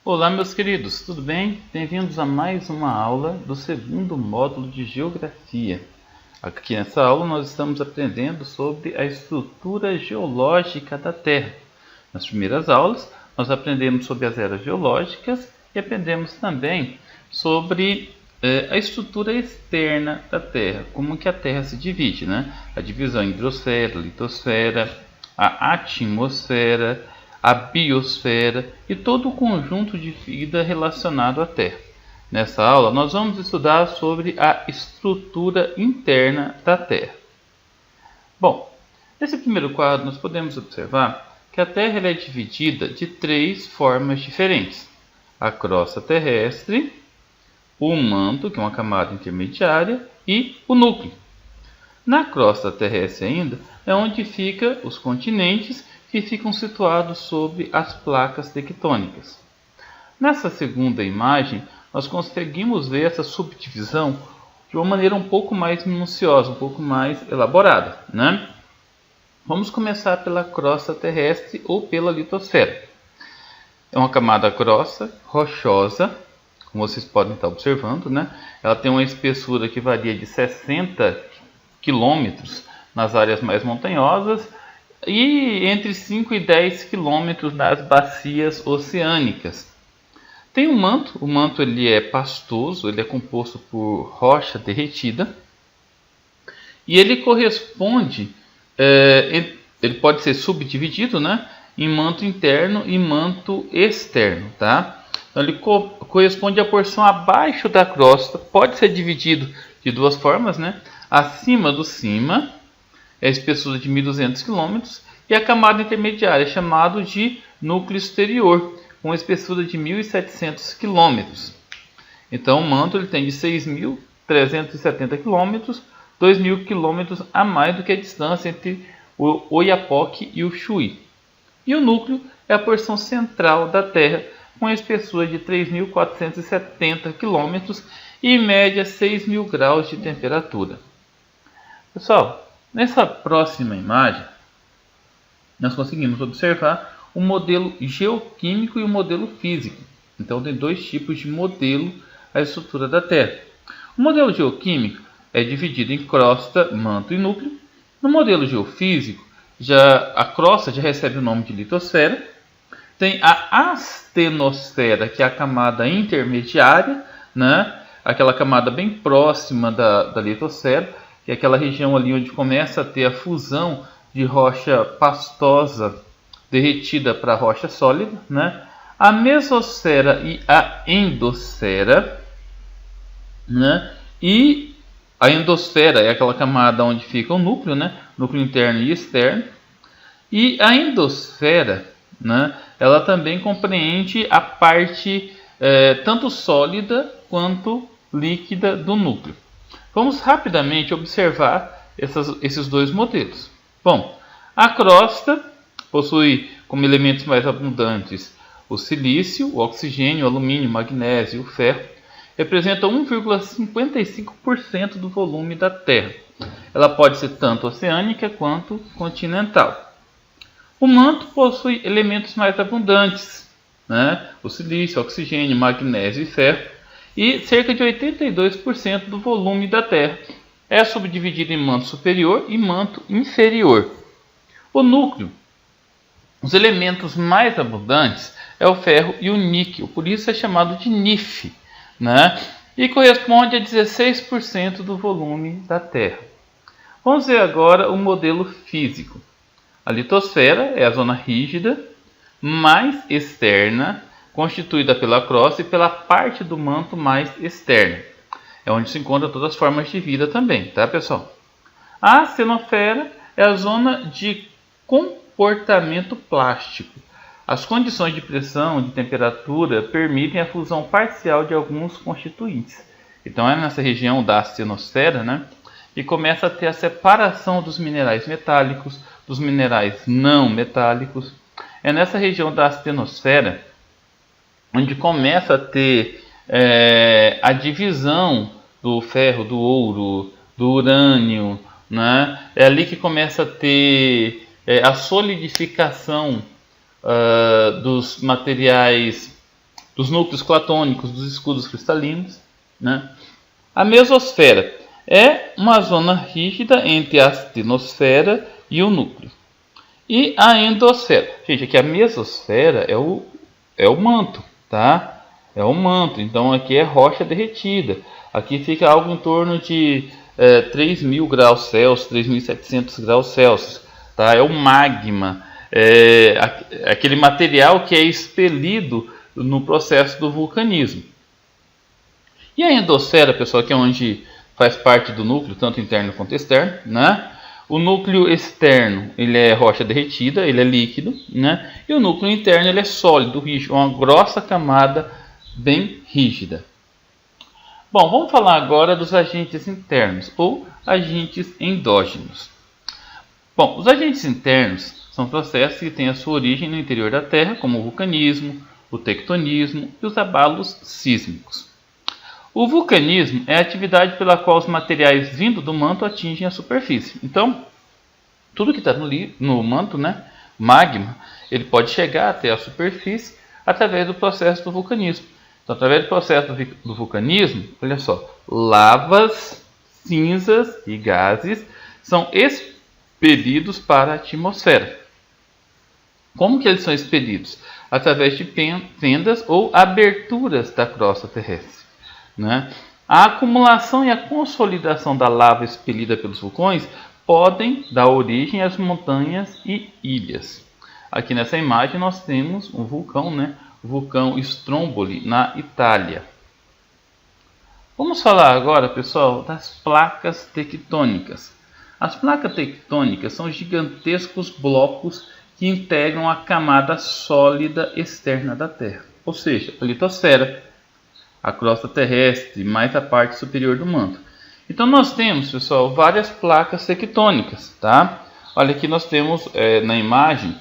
Olá, meus queridos, tudo bem? Bem-vindos a mais uma aula do segundo módulo de Geografia. Aqui nessa aula nós estamos aprendendo sobre a estrutura geológica da Terra. Nas primeiras aulas nós aprendemos sobre as eras geológicas e aprendemos também sobre a estrutura externa da Terra, como que a Terra se divide, né? A divisão em hidrosfera, litosfera, a atmosfera, a biosfera e todo o conjunto de vida relacionado à Terra. Nessa aula nós vamos estudar sobre a estrutura interna da Terra. Bom, nesse primeiro quadro nós podemos observar que a Terra é dividida de três formas diferentes: a crosta terrestre, o manto, que é uma camada intermediária, e o núcleo. Na crosta terrestre ainda é onde ficam os continentes, que ficam situados sobre as placas tectônicas. Nessa segunda imagem, nós conseguimos ver essa subdivisão de uma maneira um pouco mais minuciosa, um pouco mais elaborada, né? Vamos começar pela crosta terrestre ou pela litosfera. É uma camada grossa, rochosa, como vocês podem estar observando, né? Ela tem uma espessura que varia de 60 quilômetros nas áreas mais montanhosas e entre 5 e 10 quilômetros nas bacias oceânicas. Tem um manto, o manto ele é pastoso, ele é composto por rocha derretida e ele corresponde, ele pode ser subdividido, né, em manto interno e manto externo, tá? Então ele corresponde à porção abaixo da crosta, pode ser dividido de duas formas, né? Acima do cima é a espessura de 1.200 km e a camada intermediária é chamada de núcleo exterior, com espessura de 1.700 km. Então o manto ele tem de 6.370 km, 2.000 km a mais do que a distância entre o Oiapoque e o Chuí. E o núcleo é a porção central da Terra, com a espessura de 3.470 km e em média 6.000 graus de temperatura. Pessoal, nessa próxima imagem, nós conseguimos observar o modelo geoquímico e o modelo físico. Então, tem dois tipos de modelo a estrutura da Terra. O modelo geoquímico é dividido em crosta, manto e núcleo. No modelo geofísico, a crosta já recebe o nome de litosfera. Tem a astenosfera, que é a camada intermediária, né? Aquela camada bem próxima da litosfera, que é aquela região ali onde começa a ter a fusão de rocha pastosa derretida para rocha sólida, né? A mesosfera e a endosfera, né? E a endosfera é aquela camada onde fica o núcleo, né? Núcleo interno e externo. E a endosfera, né? Ela também compreende a parte tanto sólida quanto líquida do núcleo. Vamos rapidamente observar esses dois modelos. Bom, a crosta possui como elementos mais abundantes o silício, o oxigênio, o alumínio, o magnésio e o ferro. Representam 1,55% do volume da Terra. Ela pode ser tanto oceânica quanto continental. O manto possui elementos mais abundantes, né? O silício, o oxigênio, magnésio e ferro. E cerca de 82% do volume da Terra é subdividido em manto superior e manto inferior. O núcleo, os elementos mais abundantes é o ferro e o níquel, por isso é chamado de NIF, né? E corresponde a 16% do volume da Terra. Vamos ver agora o modelo físico. A litosfera é a zona rígida mais externa, constituída pela crosta e pela parte do manto mais externa. É onde se encontram todas as formas de vida também, tá, pessoal? A astenosfera é a zona de comportamento plástico. As condições de pressão e de temperatura permitem a fusão parcial de alguns constituintes. Então é nessa região da astenosfera, né, que começa a ter a separação dos minerais metálicos dos minerais não metálicos. É nessa região da astenosfera onde começa a ter a divisão do ferro, do ouro, do urânio, né? É ali que começa a ter a solidificação dos materiais dos núcleos platônicos dos escudos cristalinos, né? A mesosfera é uma zona rígida entre a astenosfera e o núcleo. E a endosfera. Gente, aqui a mesosfera é o manto, tá? É o manto. Então aqui é rocha derretida. Aqui fica algo em torno de 3.000 graus Celsius, 3.700 graus Celsius. Tá? É o magma. É aquele material que é expelido no processo do vulcanismo. E a endosfera, pessoal, que é onde faz parte do núcleo, tanto interno quanto externo, né? O núcleo externo, ele é rocha derretida, ele é líquido, né? E o núcleo interno, ele é sólido, rígido, uma grossa camada bem rígida. Bom, vamos falar agora dos agentes internos ou agentes endógenos. Bom, os agentes internos são processos que têm a sua origem no interior da Terra, como o vulcanismo, o tectonismo e os abalos sísmicos. O vulcanismo é a atividade pela qual os materiais vindo do manto atingem a superfície. Então, tudo que está no manto, né, magma, ele pode chegar até a superfície através do processo do vulcanismo. Então, através do processo do vulcanismo, olha só, lavas, cinzas e gases são expelidos para a atmosfera. Como que eles são expelidos? Através de fendas ou aberturas da crosta terrestre. Né? A acumulação e a consolidação da lava expelida pelos vulcões podem dar origem às montanhas e ilhas. Aqui nessa imagem nós temos um vulcão, né? O vulcão Stromboli, na Itália. Vamos falar agora, pessoal, das placas tectônicas. As placas tectônicas são gigantescos blocos que integram a camada sólida externa da Terra, ou seja, a litosfera, a crosta terrestre, mais a parte superior do manto. Então nós temos, pessoal, várias placas tectônicas, tá? Olha aqui nós temos na imagem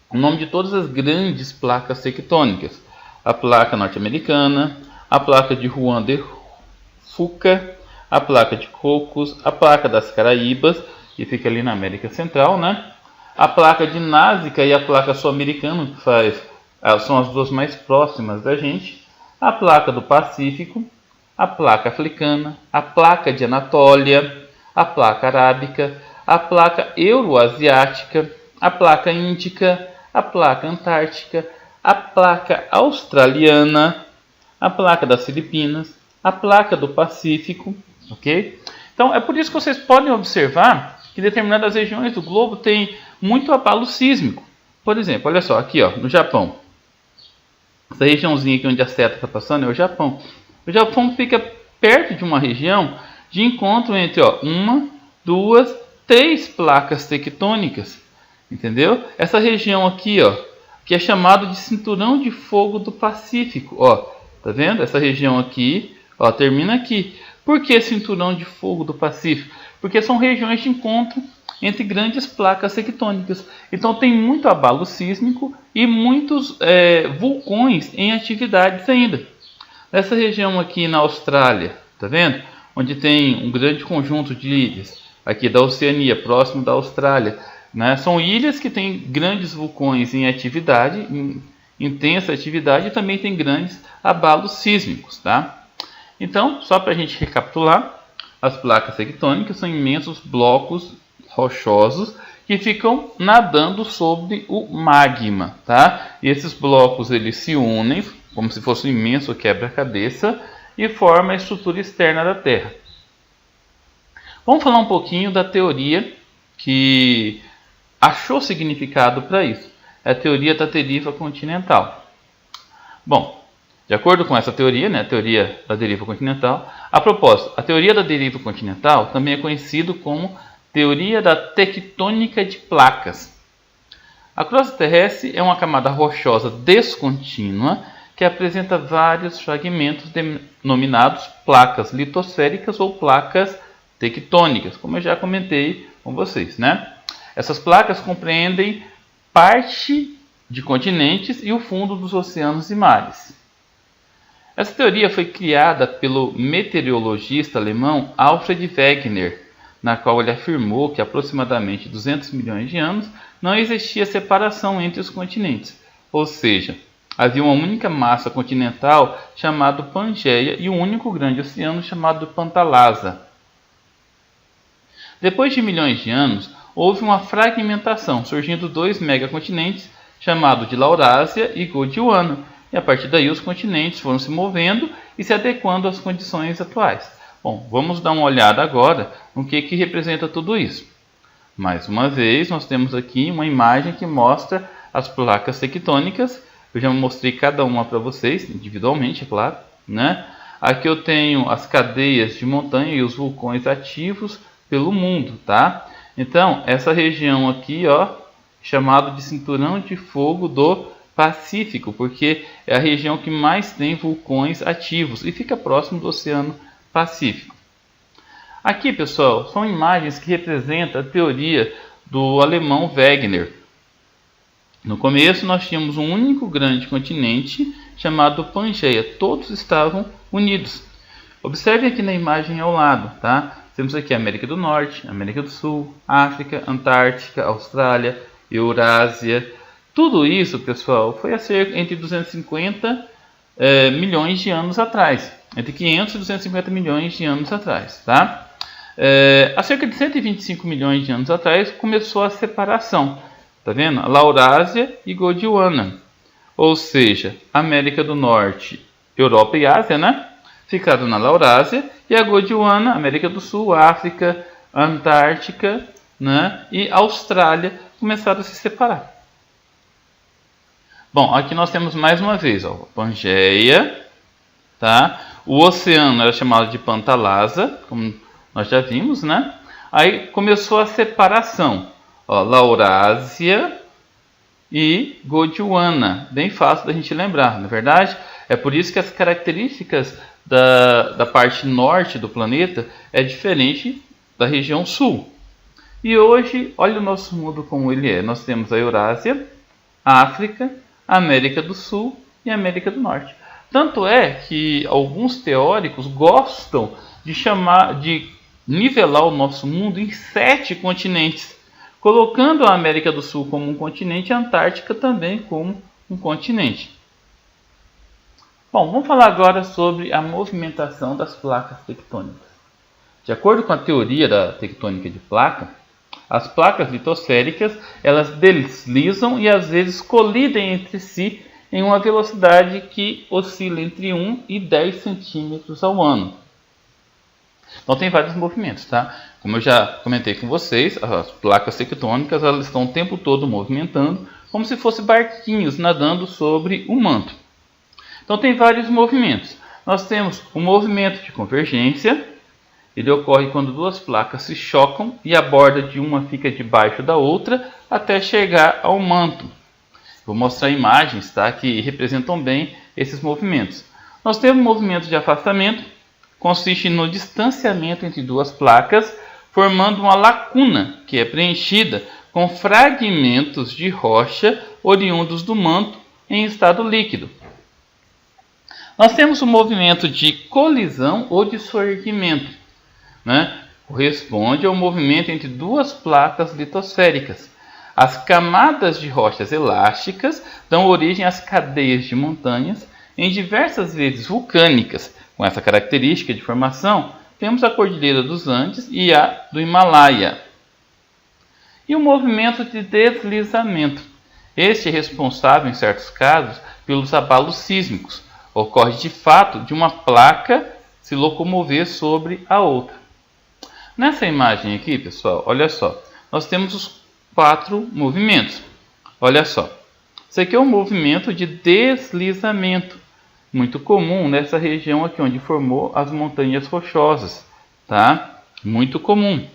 o nome de todas as grandes placas tectônicas. A placa norte-americana, a placa de Juan de Fuca, a placa de Cocos, a placa das Caraíbas, que fica ali na América Central, né? A placa de Násica e a placa sul-americana, que são as duas mais próximas da gente. A placa do Pacífico, a placa africana, a placa de Anatólia, a placa arábica, a placa euroasiática, a placa índica, a placa antártica, a placa australiana, a placa das Filipinas, a placa do Pacífico, ok? Então é por isso que vocês podem observar que determinadas regiões do globo têm muito abalo sísmico. Por exemplo, olha só, aqui ó, no Japão. Essa regiãozinha aqui onde a seta está passando é o Japão. O Japão fica perto de uma região de encontro entre 1, 2, 3 placas tectônicas. Entendeu? Essa região aqui, ó, que é chamado de Cinturão de Fogo do Pacífico. Ó, tá vendo? Essa região aqui, ó, termina aqui. Por que Cinturão de Fogo do Pacífico? Porque são regiões de encontro entre grandes placas tectônicas. Então tem muito abalo sísmico e muitos vulcões em atividades ainda. Nessa região aqui na Austrália, tá vendo? Onde tem um grande conjunto de ilhas, aqui da Oceania, próximo da Austrália, né? São ilhas que têm grandes vulcões em atividade, em intensa atividade, e também tem grandes abalos sísmicos, tá? Então, só para a gente recapitular, as placas tectônicas são imensos blocos rochosos que ficam nadando sobre o magma, tá? E esses blocos eles se unem como se fosse um imenso quebra-cabeça e formam a estrutura externa da Terra. Vamos falar um pouquinho da teoria que achou significado para isso. É a teoria da deriva continental. Bom, de acordo com essa teoria, né, a teoria da deriva continental, a propósito, a teoria da deriva continental também é conhecido como teoria da tectônica de placas. A crosta terrestre é uma camada rochosa descontínua que apresenta vários fragmentos denominados placas litosféricas ou placas tectônicas, como eu já comentei com vocês, né? Essas placas compreendem parte de continentes e o fundo dos oceanos e mares. Essa teoria foi criada pelo meteorologista alemão Alfred Wegener, na qual ele afirmou que há aproximadamente 200 milhões de anos não existia separação entre os continentes, ou seja, havia uma única massa continental chamada Pangeia e um único grande oceano chamado Pantalasa. Depois de milhões de anos, houve uma fragmentação, surgindo dois megacontinentes chamados de Laurásia e Gondwana, e a partir daí os continentes foram se movendo e se adequando às condições atuais. Bom, vamos dar uma olhada agora no que representa tudo isso. Mais uma vez, nós temos aqui uma imagem que mostra as placas tectônicas. Eu já mostrei cada uma para vocês, individualmente, é claro, né? Aqui eu tenho as cadeias de montanha e os vulcões ativos pelo mundo, tá? Então, essa região aqui, ó, chamada de Cinturão de Fogo do Pacífico, porque é a região que mais tem vulcões ativos e fica próximo do Oceano Pacífico. Aqui, pessoal, são imagens que representam a teoria do alemão Wegener. No começo, nós tínhamos um único grande continente chamado Pangeia. Todos estavam unidos. Observem aqui na imagem ao lado, tá? Temos aqui a América do Norte, América do Sul, África, Antártica, Austrália, Eurásia. Tudo isso, pessoal, foi há cerca entre 250 milhões de anos atrás. Entre 500 e 250 milhões de anos atrás, tá? Há cerca de 125 milhões de anos atrás começou a separação, tá vendo? A Laurásia e Gondwana, ou seja, América do Norte, Europa e Ásia, né? Ficaram na Laurásia, e a Gondwana, América do Sul, África, Antártica, né? E Austrália começaram a se separar. Bom, aqui nós temos mais uma vez, ó, Pangeia, tá? O oceano era chamado de Pantalasa, como nós já vimos, né? Aí começou a separação, ó, Laurásia e Gondwana, bem fácil da gente lembrar, não é verdade? É por isso que as características da parte norte do planeta é diferente da região sul. E hoje, olha o nosso mundo como ele é. Nós temos a Eurásia, a África, a América do Sul e a América do Norte. Tanto é que alguns teóricos gostam de nivelar o nosso mundo em 7 continentes, colocando a América do Sul como um continente e a Antártica também como um continente. Bom, vamos falar agora sobre a movimentação das placas tectônicas. De acordo com a teoria da tectônica de placa, as placas litosféricas elas deslizam e às vezes colidem entre si em uma velocidade que oscila entre 1 e 10 centímetros ao ano. Então tem vários movimentos, tá? Como eu já comentei com vocês, as placas tectônicas elas estão o tempo todo movimentando, como se fossem barquinhos nadando sobre o manto. Então tem vários movimentos. Nós temos o movimento de convergência. Ele ocorre quando duas placas se chocam e a borda de uma fica debaixo da outra até chegar ao manto. Vou mostrar imagens, tá, que representam bem esses movimentos. Nós temos o movimento de afastamento, consiste no distanciamento entre duas placas, formando uma lacuna que é preenchida com fragmentos de rocha oriundos do manto em estado líquido. Nós temos o movimento de colisão ou de sorgimento, né? Corresponde ao movimento entre duas placas litosféricas. As camadas de rochas elásticas dão origem às cadeias de montanhas, em diversas vezes vulcânicas. Com essa característica de formação, temos a Cordilheira dos Andes e a do Himalaia. E o movimento de deslizamento. Este é responsável, em certos casos, pelos abalos sísmicos. Ocorre de fato de uma placa se locomover sobre a outra. Nessa imagem aqui, pessoal, olha só. Nós temos os 4 movimentos. Olha só. Isso aqui é um movimento de deslizamento, muito comum nessa região aqui onde formou as montanhas rochosas, tá? Muito comum.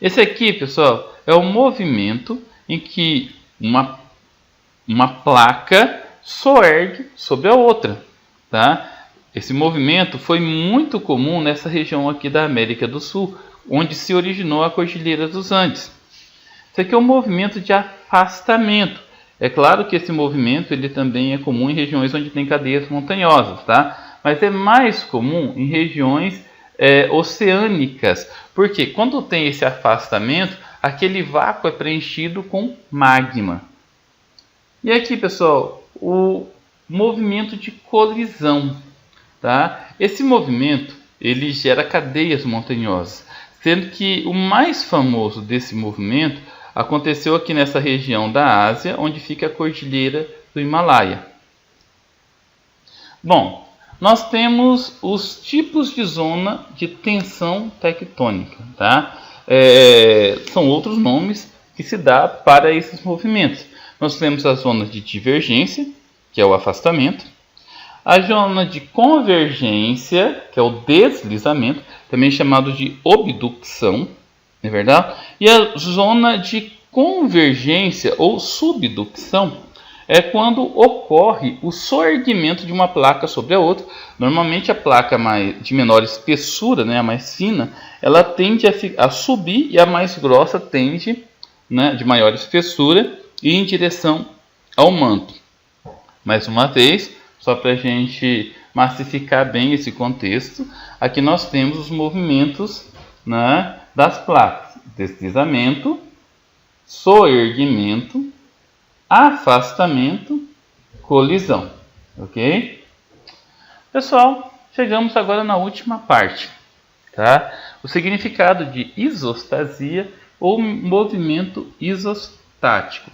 Esse aqui, pessoal, é o movimento em que uma placa soergue sobre a outra, tá? Esse movimento foi muito comum nessa região aqui da América do Sul, onde se originou a Cordilheira dos Andes. Isso aqui é um movimento de afastamento. É claro que esse movimento ele também é comum em regiões onde tem cadeias montanhosas, tá? Mas é mais comum em regiões oceânicas, porque quando tem esse afastamento, aquele vácuo é preenchido com magma. E aqui, pessoal, o movimento de colisão. Tá? Esse movimento ele gera cadeias montanhosas, sendo que o mais famoso desse movimento aconteceu aqui nessa região da Ásia, onde fica a cordilheira do Himalaia. Bom, nós temos os tipos de zona de tensão tectônica. Tá? São outros nomes que se dá para esses movimentos. Nós temos a zona de divergência, que é o afastamento, a zona de convergência, que é o deslizamento, também chamado de obducção, não é verdade? E a zona de convergência ou subducção é quando ocorre o soerguimento de uma placa sobre a outra. Normalmente a placa de menor espessura, né, a mais fina, ela tende a subir e a mais grossa tende, né, de maior espessura e em direção ao manto. Mais uma vez, só para a gente massificar bem esse contexto, aqui nós temos os movimentos, né, das placas: deslizamento, soerguimento, afastamento, colisão. Ok? Pessoal, chegamos agora na última parte. Tá? O significado de isostasia ou movimento isostático.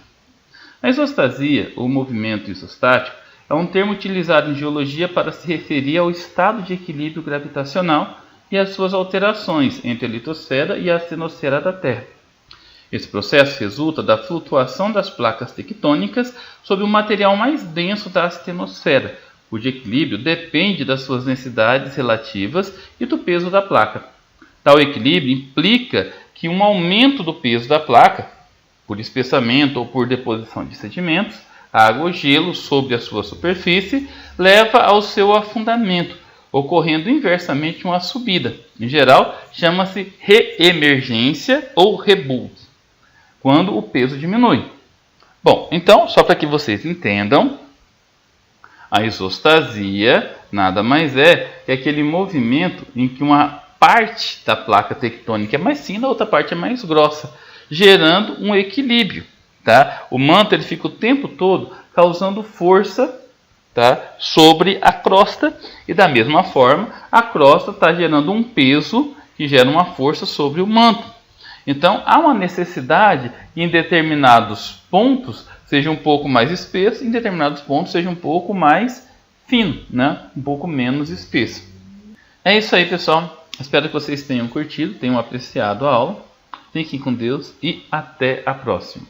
A isostasia, ou movimento isostático, é um termo utilizado em geologia para se referir ao estado de equilíbrio gravitacional e às suas alterações entre a litosfera e a astenosfera da Terra. Esse processo resulta da flutuação das placas tectônicas sobre o material mais denso da astenosfera, cujo equilíbrio depende das suas densidades relativas e do peso da placa. Tal equilíbrio implica que um aumento do peso da placa, por espessamento ou por deposição de sedimentos, água ou gelo sobre a sua superfície, leva ao seu afundamento, ocorrendo inversamente uma subida. Em geral, chama-se reemergência ou reboot, quando o peso diminui. Bom, então, só para que vocês entendam, a isostasia nada mais é que aquele movimento em que uma parte da placa tectônica é mais fina, a outra parte é mais grossa, gerando um equilíbrio. Tá? O manto ele fica o tempo todo causando força, tá, sobre a crosta, e da mesma forma a crosta está gerando um peso que gera uma força sobre o manto. Então há uma necessidade que em determinados pontos seja um pouco mais espesso, em determinados pontos seja um pouco mais fino, né? Um pouco menos espesso. É isso aí, pessoal. Espero que vocês tenham curtido, tenham apreciado a aula. Fiquem com Deus e até a próxima.